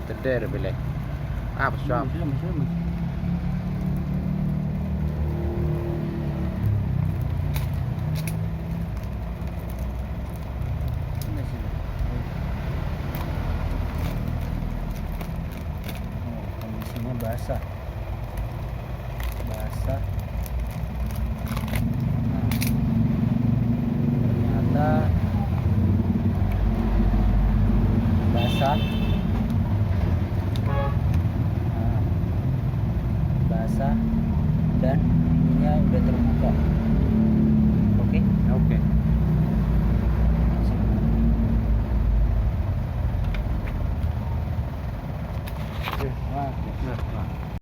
Teder bile. Apa sih? Kondisinya basah. Nah, ternyata basah. Nah, basah dan ininya udah terbuka. Oke. Oke. Nah,